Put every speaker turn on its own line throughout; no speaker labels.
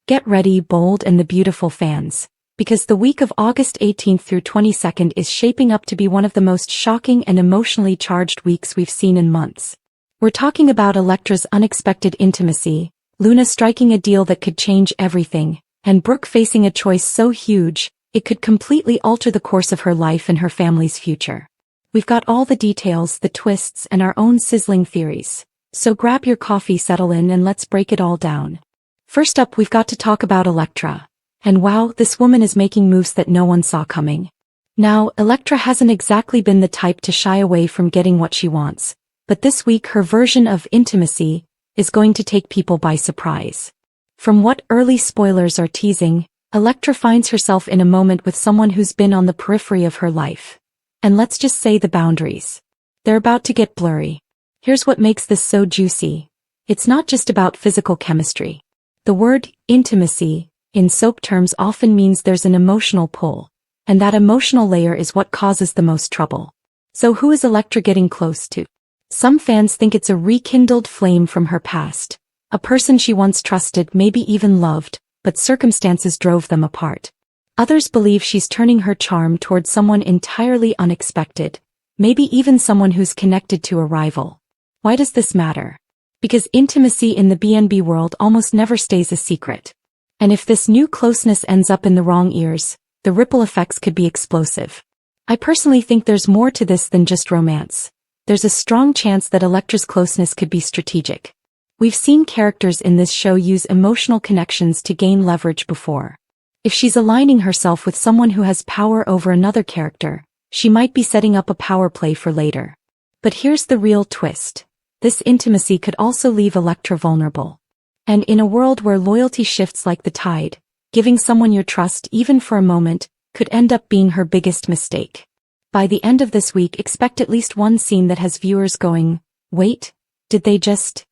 Get ready, bold and the beautiful fans, because the week of August 18th through 22nd is shaping up to be one of the most shocking and emotionally charged weeks we've seen in months. We're talking about Electra's unexpected intimacy, Luna striking a deal that could change everything, and Brooke facing a choice so huge, it could completely alter the course of her life and her family's future. We've got all the details, the twists, and our own sizzling theories. So grab your coffee, settle in, and let's break it all down. First up, we've got to talk about Electra. And wow, this woman is making moves that no one saw coming. Now, Electra hasn't exactly been the type to shy away from getting what she wants, but this week her version of intimacy is going to take people by surprise. From what early spoilers are teasing, Electra finds herself in a moment with someone who's been on the periphery of her life. And let's just say the boundaries. They're about to get blurry. Here's what makes this so juicy. It's not just about physical chemistry. The word intimacy, in soap terms, often means there's an emotional pull, and that emotional layer is what causes the most trouble. So who is Electra getting close to? Some fans think it's a rekindled flame from her past, a person she once trusted, maybe even loved, but circumstances drove them apart. Others believe she's turning her charm towards someone entirely unexpected, maybe even someone who's connected to a rival. Why does this matter? Because intimacy in the BNB world almost never stays a secret. And if this new closeness ends up in the wrong ears, the ripple effects could be explosive. I personally think there's more to this than just romance. There's a strong chance that Electra's closeness could be strategic. We've seen characters in this show use emotional connections to gain leverage before. If she's aligning herself with someone who has power over another character, she might be setting up a power play for later. But here's the real twist. This intimacy could also leave Electra vulnerable. And in a world where loyalty shifts like the tide, giving someone your trust even for a moment could end up being her biggest mistake. By the end of this week, expect at least one scene that has viewers going, "Wait, did they just?"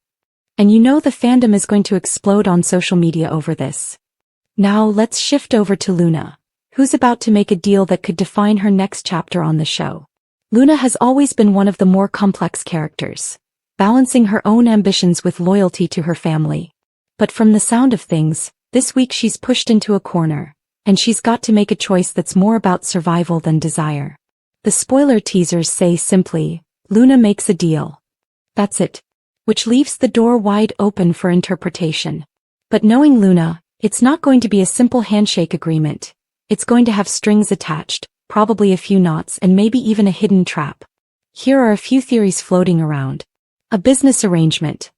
And you know the fandom is going to explode on social media over this. Now let's shift over to Luna, who's about to make a deal that could define her next chapter on the show. Luna has always been one of the more complex characters, balancing her own ambitions with loyalty to her family. But from the sound of things, this week she's pushed into a corner, and she's got to make a choice that's more about survival than desire. The spoiler teasers say simply, Luna makes a deal. That's it. Which leaves the door wide open for interpretation. But knowing Luna, it's not going to be a simple handshake agreement. It's going to have strings attached, probably a few knots, and maybe even a hidden trap. Here are a few theories floating around. A business arrangement.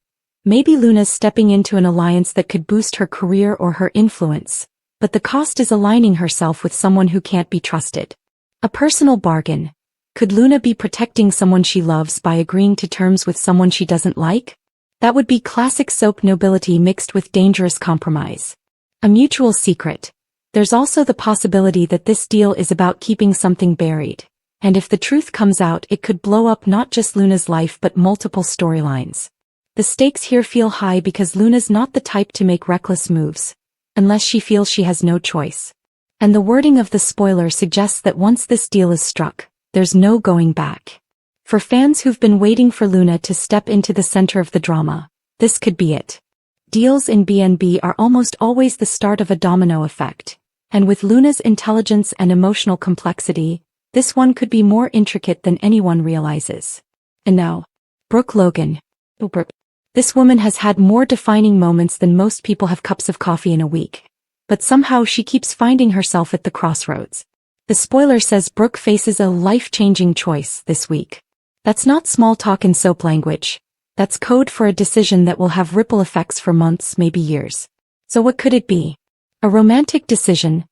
Maybe Luna's stepping into an alliance that could boost her career or her influence, but the cost is aligning herself with someone who can't be trusted. A personal bargain. Could Luna be protecting someone she loves by agreeing to terms with someone she doesn't like? That would be classic soap nobility mixed with dangerous compromise. A mutual secret. There's also the possibility that this deal is about keeping something buried. And if the truth comes out, it could blow up not just Luna's life but multiple storylines. The stakes here feel high because Luna's not the type to make reckless moves, unless she feels she has no choice. And the wording of the spoiler suggests that once this deal is struck, there's no going back. For fans who've been waiting for Luna to step into the center of the drama, this could be it. Deals in BNB are almost always the start of a domino effect, and with Luna's intelligence and emotional complexity, this one could be more intricate than anyone realizes. And now, Brooke Logan. This woman has had more defining moments than most people have cups of coffee in a week. But somehow she keeps finding herself at the crossroads. The spoiler says Brooke faces a life-changing choice this week. That's not small talk in soap language. That's code for a decision that will have ripple effects for months, maybe years. So what could it be? A romantic decision.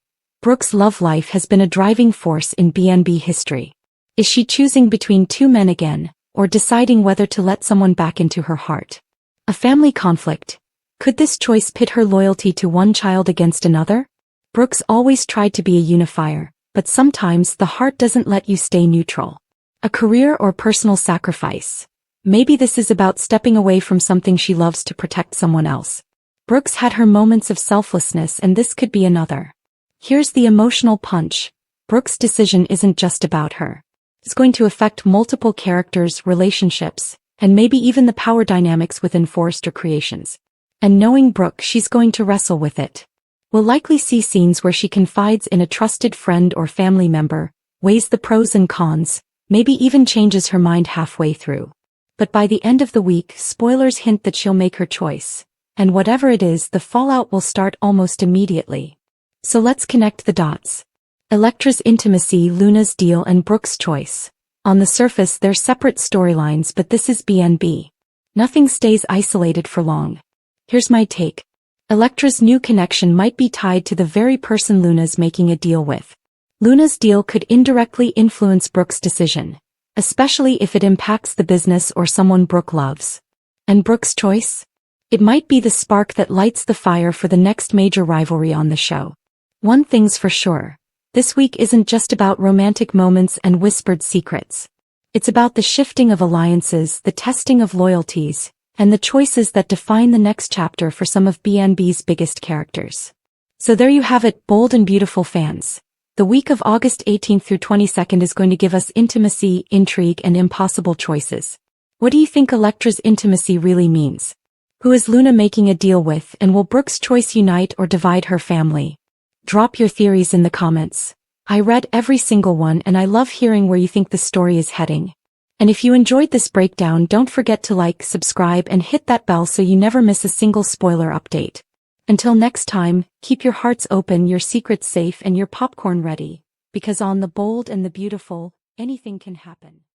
Brooke's love life has been a driving force in BNB history. Is she choosing between two men again, or deciding whether to let someone back into her heart? A family conflict. Could this choice pit her loyalty to one child against another? Brooke's always tried to be a unifier, but sometimes the heart doesn't let you stay neutral. A career or personal sacrifice. Maybe this is about stepping away from something she loves to protect someone else. Brooke's had her moments of selflessness, and this could be another. Here's the emotional punch. Brooke's decision isn't just about her. It's going to affect multiple characters, relationships, and maybe even the power dynamics within Forrester Creations. And knowing Brooke, she's going to wrestle with it. We'll likely see scenes where she confides in a trusted friend or family member, weighs the pros and cons, maybe even changes her mind halfway through. But by the end of the week, spoilers hint that she'll make her choice. And whatever it is, the fallout will start almost immediately. So let's connect the dots. Electra's intimacy, Luna's deal, and Brooke's choice. On the surface, they're separate storylines, but this is BNB. Nothing stays isolated for long. Here's my take. Electra's new connection might be tied to the very person Luna's making a deal with. Luna's deal could indirectly influence Brooke's decision, especially if it impacts the business or someone Brooke loves. And Brooke's choice? It might be the spark that lights the fire for the next major rivalry on the show. One thing's for sure. This week isn't just about romantic moments and whispered secrets. It's about the shifting of alliances, the testing of loyalties, and the choices that define the next chapter for some of BNB's biggest characters. So there you have it, bold and beautiful fans. The week of August 18th through 22nd is going to give us intimacy, intrigue, and impossible choices. What do you think Electra's intimacy really means? Who is Luna making a deal with, and will Brooke's choice unite or divide her family? Drop your theories in the comments. I read every single one and I love hearing where you think the story is heading. And if you enjoyed this breakdown, don't forget to like, subscribe, and hit that bell so you never miss a single spoiler update. Until next time, keep your hearts open, your secrets safe, and your popcorn ready, because on The Bold and the Beautiful, anything can happen.